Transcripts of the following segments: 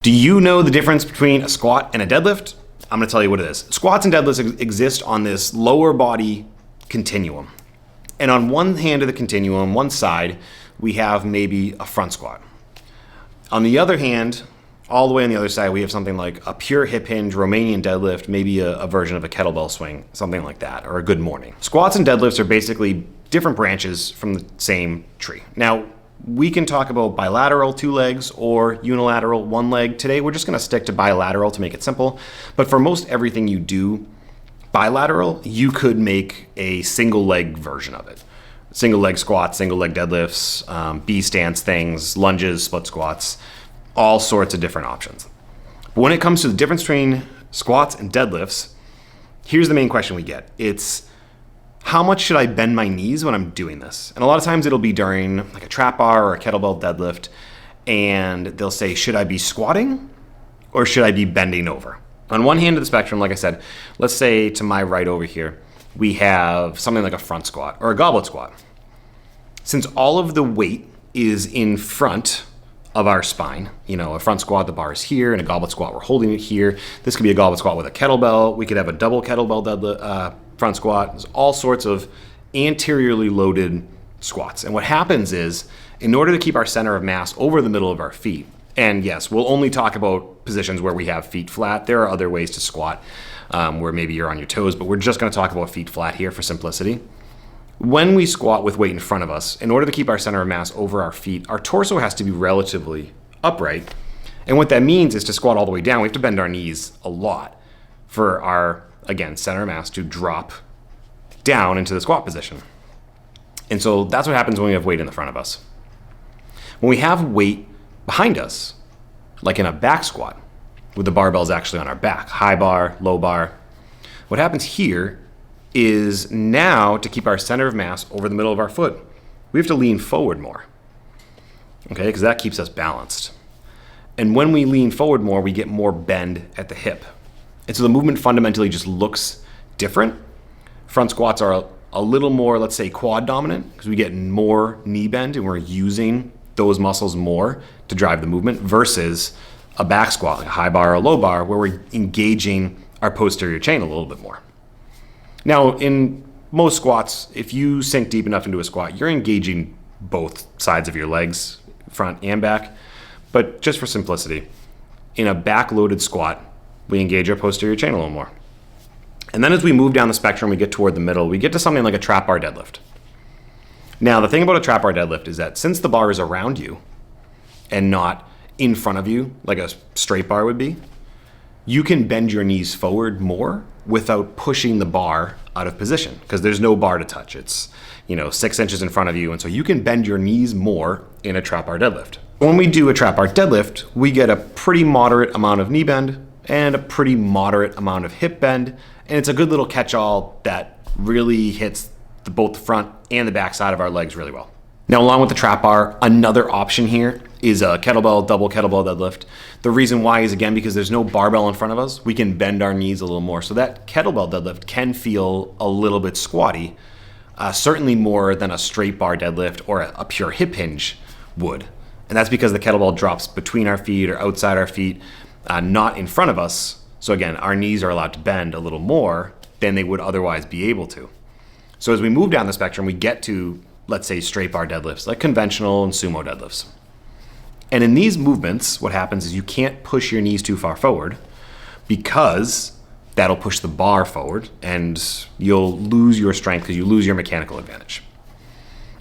Do you know the difference between a squat and a deadlift? I'm gonna tell you what it is. Squats and deadlifts exist on this lower body continuum. And on one hand of the continuum, one side, we have maybe a front squat. On the other hand, all the way on the other side, we have something like a pure hip hinge Romanian deadlift, maybe a version of a kettlebell swing, something like that, or a good morning. Squats and deadlifts are basically different branches from the same tree. Now, we can talk about bilateral, 2 legs, or unilateral, 1 leg. Today, we're just gonna stick to bilateral to make it simple. But for most everything you do bilateral, you could make a single leg version of it. Single leg squats, single leg deadlifts, B stance things, lunges, split squats, all sorts of different options. But when it comes to the difference between squats and deadlifts, here's the main question we get. It's, how much should I bend my knees when I'm doing this? And a lot of times it'll be during like a trap bar or a kettlebell deadlift, and they'll say, should I be squatting or should I be bending over? On one hand of the spectrum, like I said, let's say to my right over here, we have something like a front squat or a goblet squat. Since all of the weight is in front of our spine, you know, a front squat, the bar is here, and a goblet squat, we're holding it here. This could be a goblet squat with a kettlebell. We could have a double kettlebell deadlift, front squat. There's all sorts of anteriorly loaded squats. And what happens is, in order to keep our center of mass over the middle of our feet, and yes, we'll only talk about positions where we have feet flat. There are other ways to squat where maybe you're on your toes, but we're just gonna talk about feet flat here for simplicity. When we squat with weight in front of us, in order to keep our center of mass over our feet, our torso has to be relatively upright. And what that means is to squat all the way down, we have to bend our knees a lot for our, again, center of mass to drop down into the squat position. And so that's what happens when we have weight in the front of us. When we have weight behind us, like in a back squat, with the barbells actually on our back, high bar, low bar, what happens here is now to keep our center of mass over the middle of our foot, we have to lean forward more, okay? Because that keeps us balanced. And when we lean forward more, we get more bend at the hip. And so the movement fundamentally just looks different. Front squats are a little more, let's say, quad dominant, because we get more knee bend and we're using those muscles more to drive the movement, versus a back squat, like a high bar or a low bar, where we're engaging our posterior chain a little bit more. Now, in most squats, if you sink deep enough into a squat, you're engaging both sides of your legs, front and back. But just for simplicity, in a back-loaded squat, we engage our posterior chain a little more. And then as we move down the spectrum, we get toward the middle, we get to something like a trap bar deadlift. Now, the thing about a trap bar deadlift is that since the bar is around you and not in front of you, like a straight bar would be, you can bend your knees forward more without pushing the bar out of position, because there's no bar to touch. It's, 6 inches in front of you, and so you can bend your knees more in a trap bar deadlift. When we do a trap bar deadlift, we get a pretty moderate amount of knee bend and a pretty moderate amount of hip bend, and it's a good little catch-all that really hits both the front and the back side of our legs really well. Now, along with the trap bar, another option here is a kettlebell, double kettlebell deadlift. The reason why is, again, because there's no barbell in front of us. We can bend our knees a little more. So that kettlebell deadlift can feel a little bit squatty, certainly more than a straight bar deadlift or a pure hip hinge would. And that's because the kettlebell drops between our feet or outside our feet, not in front of us. So again, our knees are allowed to bend a little more than they would otherwise be able to. So as we move down the spectrum, we get to, let's say, straight bar deadlifts, like conventional and sumo deadlifts. And in these movements, what happens is you can't push your knees too far forward, because that'll push the bar forward and you'll lose your strength because you lose your mechanical advantage.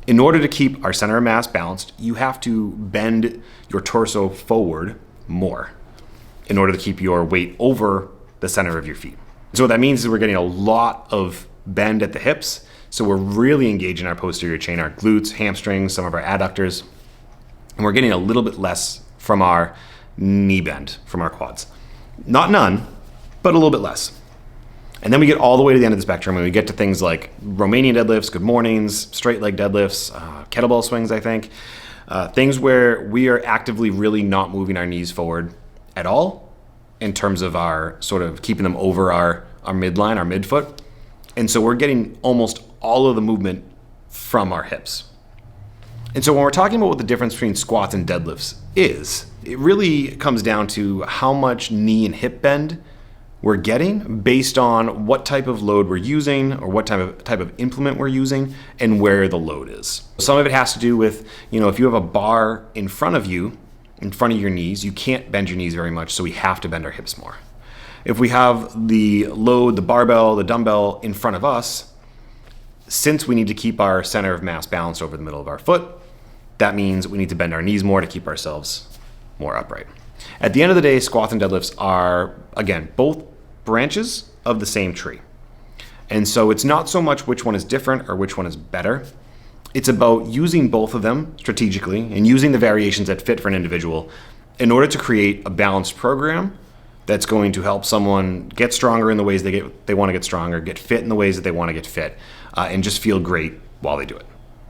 In order to keep our center of mass balanced, you have to bend your torso forward more in order to keep your weight over the center of your feet. So what that means is we're getting a lot of bend at the hips. So we're really engaging our posterior chain, our glutes, hamstrings, some of our adductors, and we're getting a little bit less from our knee bend, from our quads. Not none, but a little bit less. And then we get all the way to the end of the spectrum, and we get to things like Romanian deadlifts, good mornings, straight leg deadlifts, kettlebell swings, I think. Things where we are actively really not moving our knees forward at all in terms of our sort of keeping them over our midline, our midfoot. And so we're getting almost all of the movement from our hips. And so when we're talking about what the difference between squats and deadlifts is, It really comes down to how much knee and hip bend we're getting based on what type of load we're using or what type of implement we're using and where the load is. Some of it has to do with, if you have a bar in front of you, in front of your knees, you can't bend your knees very much, so we have to bend our hips more. If we have the load, the barbell, the dumbbell in front of us, since we need to keep our center of mass balanced over the middle of our foot, that means we need to bend our knees more to keep ourselves more upright. At the end of the day, squats and deadlifts are, again, both branches of the same tree. And so it's not so much which one is different or which one is better. It's about using both of them strategically and using the variations that fit for an individual in order to create a balanced program that's going to help someone get stronger in the ways they want to get stronger, get fit in the ways that they want to get fit, and just feel great while they do it.